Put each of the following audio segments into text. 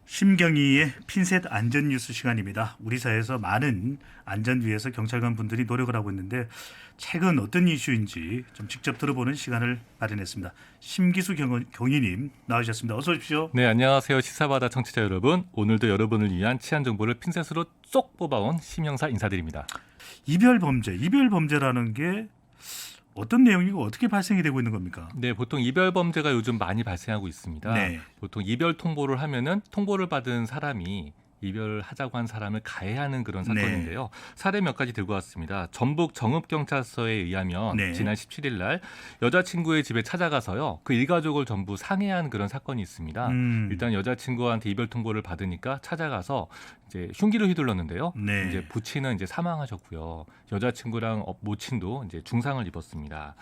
심경희의 핀셋 안전뉴스 시간입니다. 우리 사회에서 많은 안전 위해서 경찰관 분들이 노력을 하고 있는데 최근 어떤 이슈인지 좀 직접 들어보는 시간을 마련했습니다. 심기수 경위님 나오셨습니다. 어서 오십시오. 네, 안녕하세요. 시사바다 청취자 여러분. 오늘도 여러분을 위한 치안 정보를 핀셋으로 쏙 뽑아온 심형사 인사드립니다. 이별 범죄라는 게 어떤 내용이고 어떻게 발생이 되고 있는 겁니까? 네, 보통 이별 범죄가 요즘 많이 발생하고 있습니다. 네. 보통 이별 통보를 하면은 통보를 받은 사람이 이별하자고 한 사람을 가해하는 그런 사건인데요. 사례 몇 가지 들고 왔습니다. 전북 정읍경찰서에 의하면 네. 지난 17일 날 여자친구의 집에 찾아가서요. 그 일가족을 전부 상해한 그런 사건이 있습니다. 일단 여자친구한테 이별 통보를 받으니까 찾아가서 이제 흉기를 휘둘렀는데요. 네. 이제 부친은 이제 사망하셨고요. 여자친구랑 모친도 이제 중상을 입었습니다.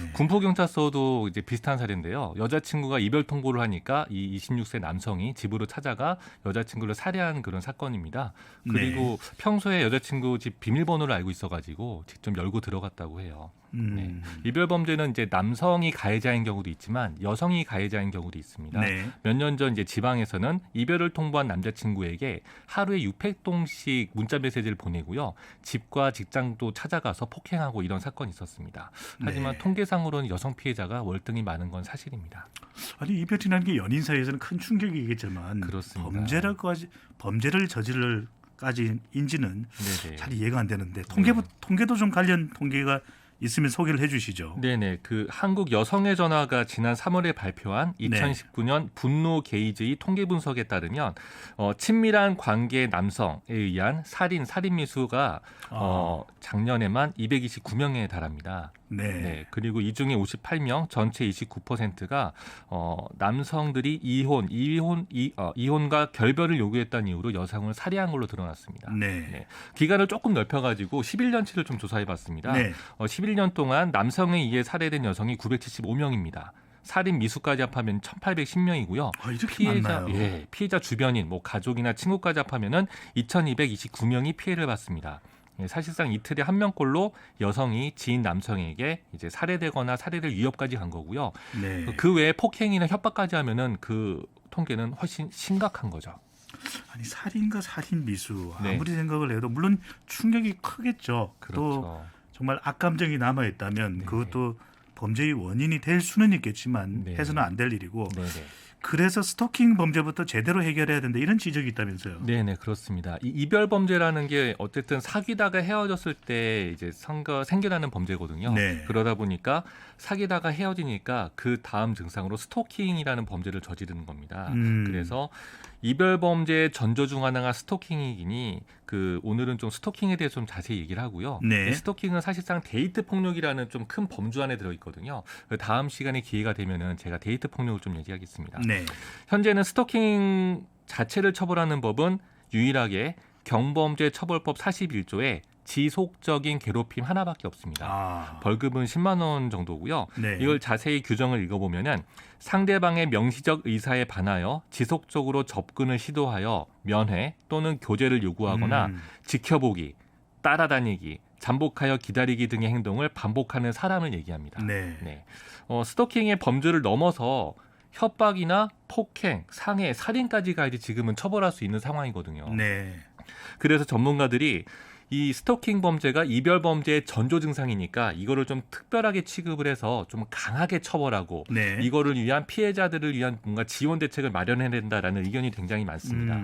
네. 군포경찰서도 이제 비슷한 사례인데요. 여자친구가 이별 통보를 하니까 이 26세 남성이 집으로 찾아가 여자친구를 살해한 그런 사건입니다. 그리고 평소에 여자친구 집 비밀번호를 알고 있어가지고 직접 열고 들어갔다고 해요. 네. 이별 범죄는 이제 남성이 가해자인 경우도 있지만 여성이 가해자인 경우도 있습니다. 네. 몇 년 전 이제 지방에서는 이별을 통보한 남자친구에게 하루에 600통씩 문자 메시지를 보내고요. 집과 직장도 찾아가서 폭행하고 이런 사건이 있었습니다. 하지만 네. 통계상으로는 여성 피해자가 월등히 많은 건 사실입니다. 아니 이별이라는 게 연인 사이에서는 큰 충격이겠지만 그렇습니다. 범죄를 저질까지인지는 네네. 잘 이해가 안 되는데 통계도 좀 관련 통계가 있으면 소개를 해주시죠. 네네. 그 한국 여성의 전화가 지난 3월에 발표한 2019년 분노 게이지의 통계 분석에 따르면 친밀한 관계 남성에 의한 살인 미수가 작년에만 229명에 달합니다. 네. 그리고 이 중에 58명, 전체 29%가 남성들이 이혼과 결별을 요구했다는 이유로 여성을 살해한 걸로 드러났습니다. 네. 기간을 조금 넓혀가지고 11년치를 좀 조사해봤습니다. 네. 11년 동안 남성에 의해 살해된 여성이 975명입니다. 살인 미수까지 합하면 1,810명이고요. 이렇게 많나요? 피해자 주변인, 가족이나 친구까지 합하면은 2,229명이 피해를 받습니다. 사실상 이틀에 한 명꼴로 여성이 지인 남성에게 이제 살해되거나 살해를 위협까지 간 거고요. 네. 그 외에 폭행이나 협박까지 하면은 그 통계는 훨씬 심각한 거죠. 아니 살인과 살인 미수 네. 아무리 생각을 해도 물론 충격이 크겠죠. 그렇죠. 또 정말 악감정이 남아 있다면 네. 그것도 범죄의 원인이 될 수는 있겠지만 네. 해서는 안 될 일이고. 네네. 그래서 스토킹 범죄부터 제대로 해결해야 된다 이런 지적이 있다면서요. 네네 그렇습니다. 이 이별 범죄라는 게 어쨌든 사귀다가 헤어졌을 때 이제 생겨나는 범죄거든요. 네. 그러다 보니까 사귀다가 헤어지니까 그 다음 증상으로 스토킹이라는 범죄를 저지르는 겁니다. 그래서 이별 범죄의 전조 중 하나가 스토킹이기니 오늘은 좀 스토킹에 대해서 좀 자세히 얘기를 하고요. 네. 이 스토킹은 사실상 데이트 폭력이라는 좀 큰 범주 안에 들어 있거든요. 다음 시간에 기회가 되면은 제가 데이트 폭력을 좀 얘기하겠습니다. 네. 현재는 스토킹 자체를 처벌하는 법은 유일하게 경범죄 처벌법 41조에 지속적인 괴롭힘 하나밖에 없습니다. 벌금은 10만 원 정도고요. 네. 이걸 자세히 규정을 읽어보면은 상대방의 명시적 의사에 반하여 지속적으로 접근을 시도하여 면회 또는 교제를 요구하거나 지켜보기, 따라다니기, 잠복하여 기다리기 등의 행동을 반복하는 사람을 얘기합니다. 네. 스토킹의 범주를 넘어서 협박이나 폭행, 상해, 살인까지 가야지 지금은 처벌할 수 있는 상황이거든요. 네. 그래서 전문가들이 이 스토킹 범죄가 이별 범죄의 전조 증상이니까 이거를 좀 특별하게 취급을 해서 좀 강하게 처벌하고 네. 이거를 위한 피해자들을 위한 뭔가 지원 대책을 마련해야 된다라는 의견이 굉장히 많습니다.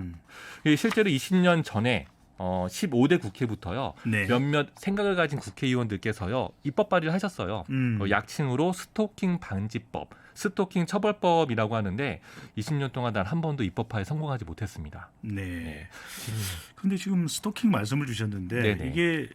실제로 20년 전에 15대 국회부터요. 네. 몇몇 생각을 가진 국회의원들께서요. 입법 발의를 하셨어요. 약칭으로 스토킹 방지법, 스토킹 처벌법이라고 하는데 20년 동안 단 한 번도 입법화에 성공하지 못했습니다. 네. 그런데 지금 스토킹 말씀을 주셨는데 네네. 이게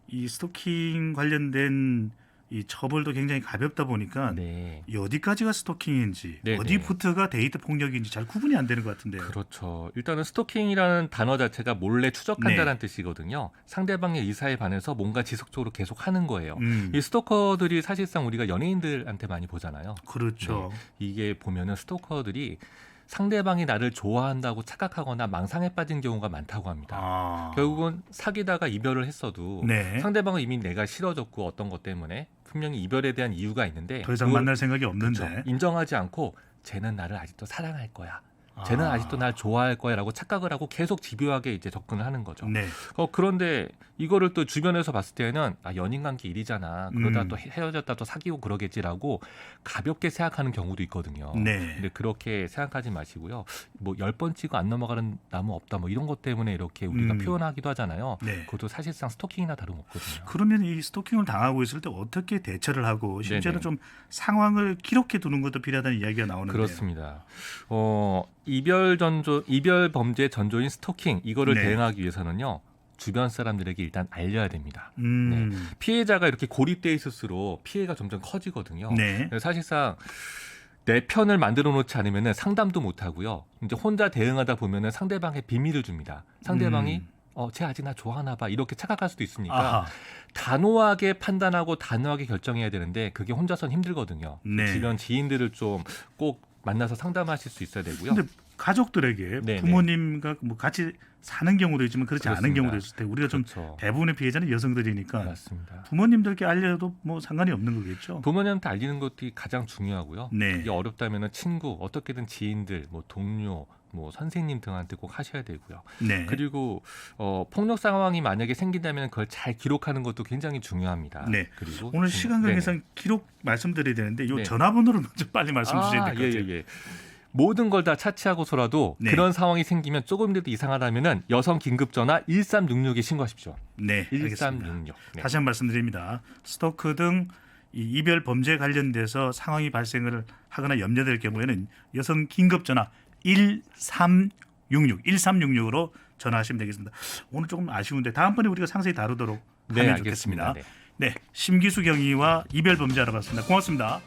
이 스토킹 관련된 이 처벌도 굉장히 가볍다 보니까 네. 이 어디까지가 스토킹인지 네네. 어디부터가 데이트 폭력인지 잘 구분이 안 되는 것 같은데요. 그렇죠. 일단은 스토킹이라는 단어 자체가 몰래 추적한다는 네. 뜻이거든요. 상대방의 의사에 반해서 뭔가 지속적으로 계속 하는 거예요. 음. 이 스토커들이 사실상 우리가 연예인들한테 많이 보잖아요. 그렇죠. 이게 보면은 스토커들이 상대방이 나를 좋아한다고 착각하거나 망상에 빠진 경우가 많다고 합니다. 결국은 사귀다가 이별을 했어도 네. 상대방은 이미 내가 싫어졌고 어떤 것 때문에 분명히 이별에 대한 이유가 있는데 더 이상 그걸 만날 생각이 없는데. 그렇죠. 인정하지 않고 쟤는 나를 아직도 사랑할 거야. 쟤는 아직도 날 좋아할 거야라고 착각을 하고 계속 집요하게 이제 접근을 하는 거죠. 네. 그런데 이거를 또 주변에서 봤을 때는 연인 관계 일이잖아. 그러다 또 헤어졌다 또 사귀고 그러겠지라고 가볍게 생각하는 경우도 있거든요. 네. 근데 그렇게 생각하지 마시고요. 뭐 10번 치고 안 넘어가는 나무 없다. 뭐 이런 것 때문에 이렇게 우리가 표현하기도 하잖아요. 네. 그것도 사실상 스토킹이나 다름없거든요. 그러면 이 스토킹을 당하고 있을 때 어떻게 대처를 하고 심지어는 네네. 좀 상황을 기록해 두는 것도 필요하다는 이야기가 나오는데. 그렇습니다. 이별 범죄 전조인 스토킹 이거를 네. 대응하기 위해서는요. 주변 사람들에게 일단 알려야 됩니다. 음. 네. 피해자가 이렇게 고립돼 있을수록 피해가 점점 커지거든요. 네. 사실상 내 편을 만들어 놓지 않으면 상담도 못 하고요. 이제 혼자 대응하다 보면 상대방의 비밀을 줍니다. 상대방이 쟤 아직 나 좋아하나 봐 이렇게 착각할 수도 있으니까 아하. 단호하게 판단하고 단호하게 결정해야 되는데 그게 혼자서는 힘들거든요. 네. 주변 지인들을 좀 꼭 만나서 상담하실 수 있어야 되고요. 근데 가족들에게 네네. 부모님과 뭐 같이 사는 경우도 있지만 그렇지 않은 그렇습니다. 경우도 있을 때 우리가 좀 그렇죠. 대부분의 피해자는 여성들이니까 맞습니다. 부모님들께 알려도 뭐 상관이 없는 거겠죠. 부모님한테 알리는 것이 가장 중요하고요. 네. 이게 어렵다면 친구, 어떻게든 지인들, 뭐 동료, 뭐 선생님 등한테 꼭 하셔야 되고요. 네. 그리고 폭력 상황이 만약에 생긴다면 그걸 잘 기록하는 것도 굉장히 중요합니다. 네. 그리고 오늘 시간 관계상 기록 말씀드려야 되는데 이 전화번호를 먼저 빨리 말씀 주셔야 될 것 같아요. 예. 모든 걸 다 차치하고서라도 네. 그런 상황이 생기면 조금이라도 이상하다면은 여성 긴급 전화 1366에 신고하십시오. 네, 알겠습니다. 1366. 네. 다시 한번 말씀드립니다. 스토크 등 이 이별 범죄 관련돼서 상황이 발생을 하거나 염려될 경우에는 여성 긴급 전화 1366으로 전화하시면 되겠습니다. 오늘 조금 아쉬운데 다음번에 우리가 상세히 다루도록 하면 좋겠습니다. 알겠습니다. 네. 네, 심기수 경위와 이별 범죄 알아봤습니다. 고맙습니다.